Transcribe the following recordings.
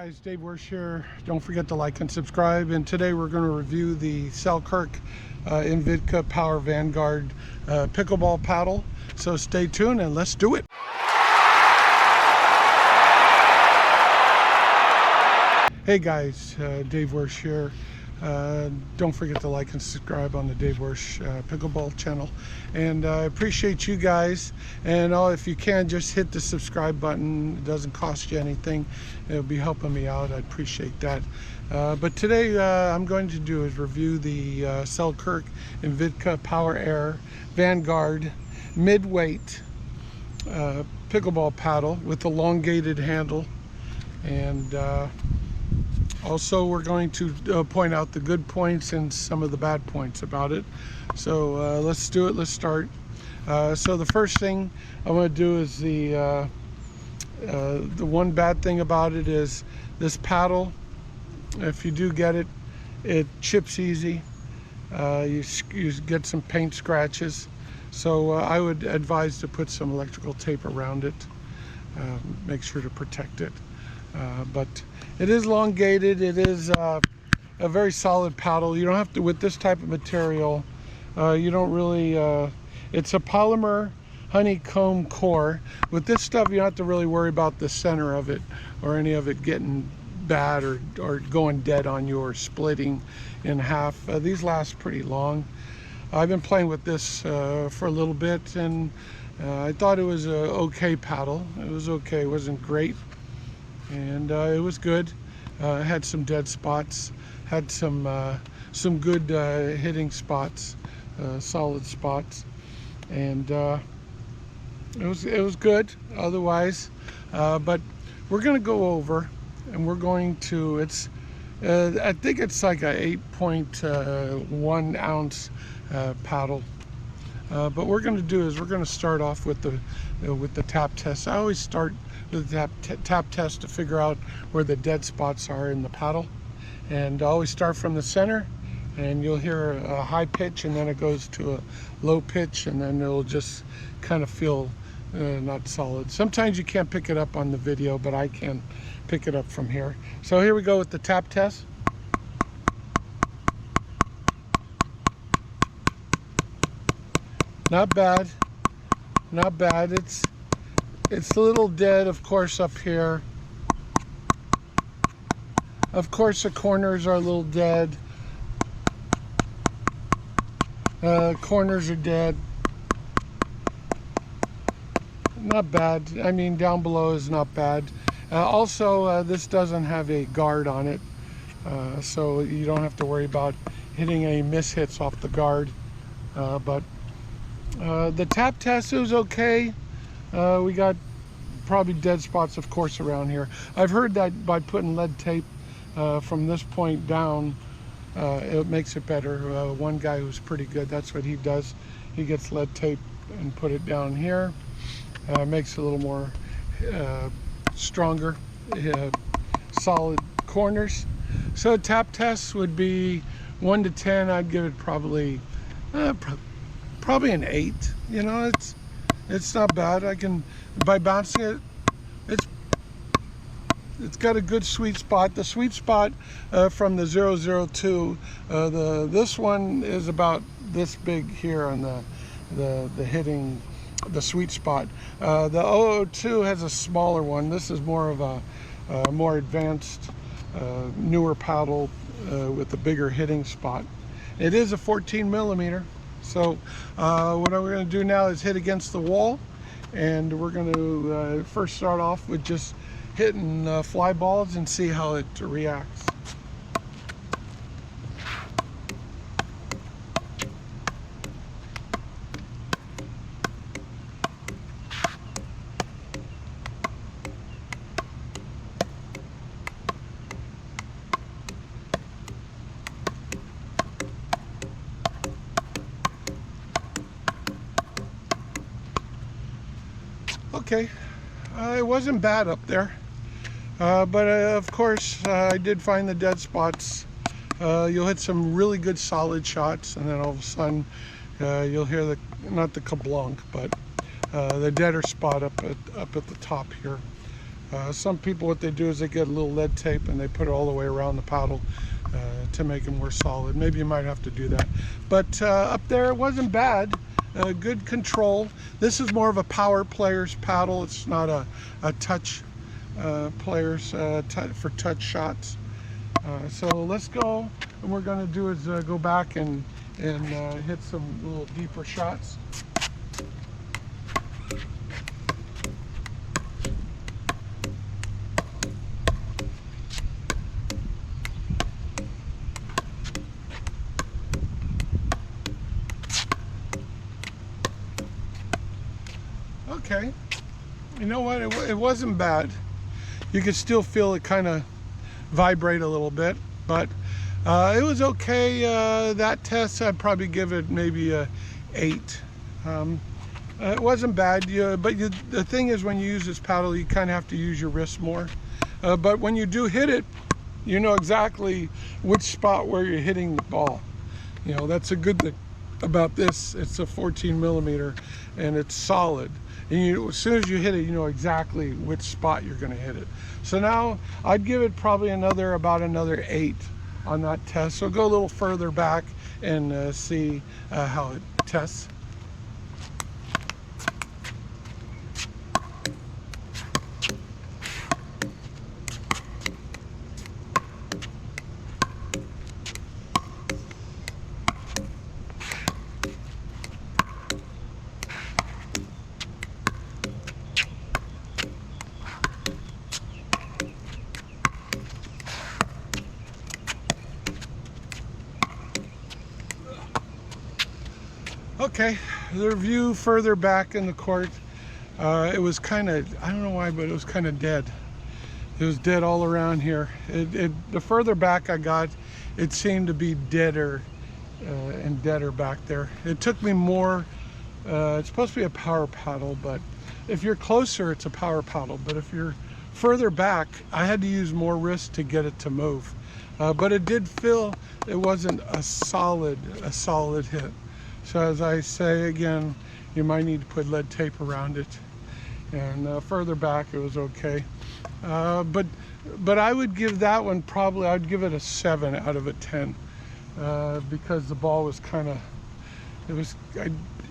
guys, Dave Wersh here. Don't forget to like and subscribe. And today we're going to review the Selkirk Invikta Power Vanguard pickleball paddle. So stay tuned and let's do it. Hey guys, Dave Wersh here. Don't forget to like and subscribe on the Dave Wersh Pickleball channel. And I appreciate you guys. And if you can, just hit the subscribe button. It doesn't cost you anything. It'll be helping me out. I appreciate that. But today I'm going to do is review the Selkirk Invikta Power Air Vanguard mid-weight pickleball paddle with elongated handle. And also, we're going to point out the good points and some of the bad points about it. So let's do it. Let's start. So the first thing I want to do is the one bad thing about it is this paddle. If you do get it, it chips easy. You get some paint scratches. So I would advise to put some electrical tape around it. Make sure to protect it. But it is elongated. It is a very solid paddle. You don't have to, with this type of material, you don't really, it's a polymer honeycomb core. With this stuff, you don't have to really worry about the center of it or any of it getting bad or going dead on you or splitting in half. These last pretty long. I've been playing with this for a little bit, and I thought it was a okay paddle. It was okay. It wasn't great. And it was good. Had some dead spots, had some good hitting spots, solid spots, and it was good otherwise. But we're going to go over, and we're going to. I think it's like a 8.1 ounce paddle. But what we're going to do is we're going to start off with the tap test. I always start with the tap test to figure out where the dead spots are in the paddle, and I always start from the center, and you'll hear a high pitch, and then it goes to a low pitch, and then it'll just kind of feel not solid. Sometimes you can't pick it up on the video, but I can pick it up from here. So here we go with the tap test. Not bad, not bad. It's a little dead, of course, up here. Of course, the corners are a little dead. Corners are dead. Not bad. I mean, down below is not bad. Also, this doesn't have a guard on it, so you don't have to worry about hitting any mishits off the guard. But the tap test was okay. We got probably dead spots, of course, around here. I've heard that by putting lead tape from this point down, it makes it better. One guy who's pretty good, that's what he does. He gets lead tape and put it down here. Makes it a little more stronger, solid corners. So tap test would be 1 to 10. I'd give it probably an 8. You know, it's not bad. I can, by bouncing it, it's got a good sweet spot. The sweet spot from the 002, this one is about this big here on the hitting, the sweet spot. The 002 has a smaller one. This is more of a more advanced, newer paddle with a bigger hitting spot. It is a 14 millimeter. So what we're going to do now is hit against the wall, and we're going to first start off with just hitting fly balls and see how it reacts. Okay, it wasn't bad up there, but of course I did find the dead spots. You'll hit some really good solid shots, and then all of a sudden you'll hear not the kablunk, but the deader spot up at the top here. Some people, what they do is they get a little lead tape and they put it all the way around the paddle to make it more solid. Maybe you might have to do that. But up there, it wasn't bad. Good control. This is more of a power player's paddle. It's not a touch player's for touch shots. So let's go. And what we're going to do is go back and hit some little deeper shots. Okay, you know what, it wasn't bad. You could still feel it kind of vibrate a little bit, but it was okay. That test, I'd probably give it maybe a 8. It wasn't bad, but the thing is, when you use this paddle, you kind of have to use your wrist more. But when you do hit it, you know exactly which spot where you're hitting the ball. You know, that's a good thing about this. It's a 14 millimeter and it's solid. And as soon as you hit it, you know exactly which spot you're going to hit it. So now I'd give it probably about another 8 on that test. So go a little further back and see how it tests. Okay, the review further back in the court, it was kind of, I don't know why, but it was kind of dead. It was dead all around here. The further back I got, it seemed to be deader and deader back there. It took me more, it's supposed to be a power paddle, but if you're closer, it's a power paddle. But if you're further back, I had to use more wrist to get it to move. But it did feel, it wasn't a solid hit. So as I say again, you might need to put lead tape around it. And further back, it was okay. But I would give that one probably, I'd give it a 7 out of a 10 because the ball was kind of,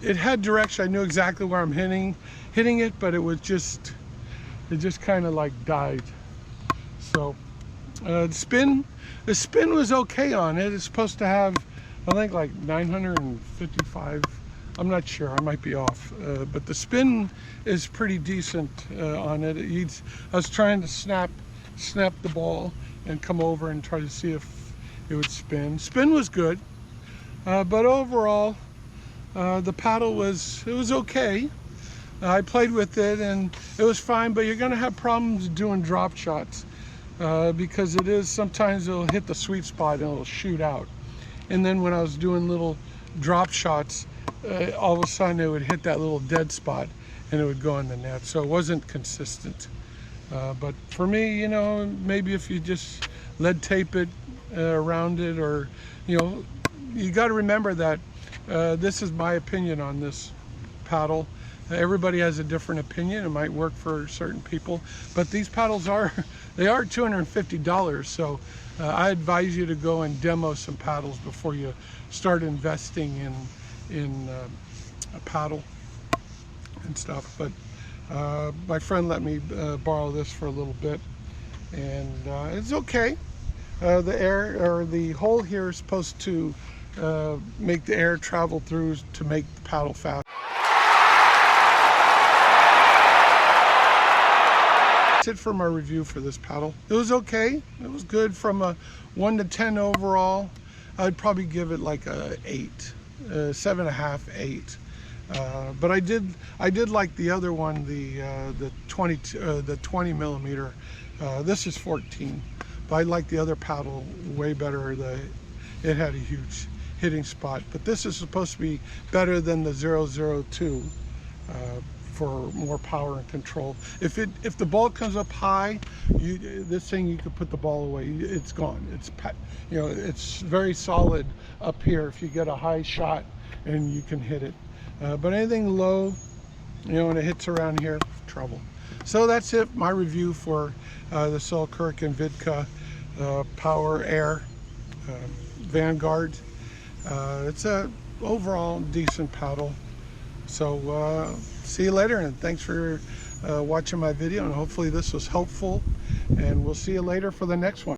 it had direction. I knew exactly where I'm hitting it, but it just kind of like died. So the spin was okay on it. It's supposed to have, I think, like 955. I'm not sure, I might be off, but the spin is pretty decent on it. I was trying to snap the ball and come over and try to see if it would spin. Spin was good, but overall the paddle was okay. I played with it and it was fine, but you're going to have problems doing drop shots because sometimes it'll hit the sweet spot and it'll shoot out. And then when I was doing little drop shots, all of a sudden it would hit that little dead spot and it would go in the net. So it wasn't consistent. But for me, you know, maybe if you just lead tape it around it, or, you know, you got to remember that this is my opinion on this paddle. Everybody has a different opinion. It might work for certain people, but these paddles are $250. So I advise you to go and demo some paddles before you start investing in a paddle and stuff. But my friend let me borrow this for a little bit, and it's okay. The hole here is supposed to make the air travel through to make the paddle fast. That's it for my review for this paddle. It was okay. It was good. From a 1 to 10 overall, I'd probably give it like a 8, 7.5, 8. But I did like the other one, the 20 millimeter. This is 14, but I like the other paddle way better. It had a huge hitting spot, but this is supposed to be better than the 002 for more power and control. If the ball comes up high, this thing, you could put the ball away. It's gone. It's very solid up here if you get a high shot and you can hit it. But anything low, and it hits around here, trouble. So that's it, my review for the Selkirk Invikta Power Air Vanguard. It's a overall decent paddle. So see you later, and thanks for watching my video, and hopefully this was helpful, and we'll see you later for the next one.